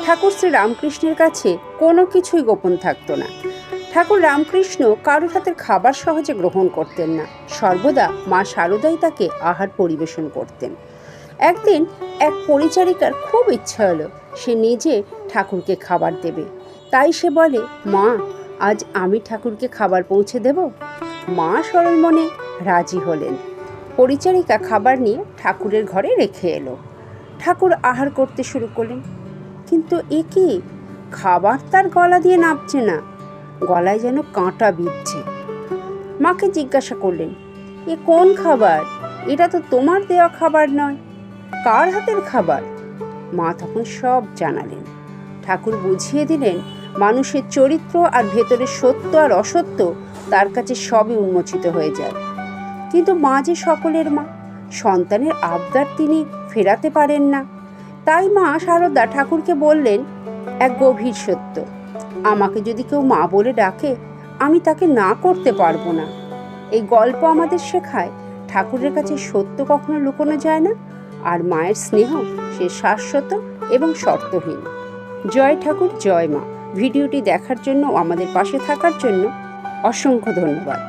ঠাকুর শ্রী রামকৃষ্ণের কাছে কোনো কিছুই গোপন থাকতো না। ঠাকুর রামকৃষ্ণ কারোর হাতের খাবার সহজে গ্রহণ করতেন না। সর্বদা মা শারদাই তাকে আহার পরিবেশন করতেন। একদিন এক পরিচারিকার খুব ইচ্ছা হলো সে নিজে ঠাকুরকে খাবার দেবে। তাই সে বলে, মা, আজ আমি ঠাকুরকে খাবার পৌঁছে দেব। মা সরল মনে রাজি হলেন। পরিচারিকা খাবার নিয়ে ঠাকুরের ঘরে রেখে এলো। ঠাকুর আহার করতে শুরু করলেন, কিন্তু এ কি, খাবার তার গলা দিয়ে নামছে না, গলায় যেন কাঁটা বিঁধছে। মাকে জিজ্ঞাসা করলেন, এ কোন খাবার? এটা তো তোমার দেওয়া খাবার নয়, কার হাতের খাবার? মা তখন সব জানালেন। ঠাকুর বুঝিয়ে দিলেন, মানুষের চরিত্র আর ভেতরের সত্য আর অসত্য তার কাছে সবই উন্মোচিত হয়ে যায়। কিন্তু মা যে সকলের মা, সন্তানের আবদার তিনি ফেরাতে পারেন না। তাই মা শারদা ঠাকুরকে বললেন এক গভীর সত্য, আমাকে যদি কেউ মা বলে ডাকে আমি তাকে না করতে পারবো না। এই গল্প আমাদের শেখায় ঠাকুরের কাছে সত্য কখনো লুকোনো যায় না, আর মায়ের স্নেহ সে শাশ্বত এবং শর্তহীন। জয় ঠাকুর, জয় মা। ভিডিওটি দেখার জন্য ও আমাদের পাশে থাকার জন্য অসংখ্য ধন্যবাদ।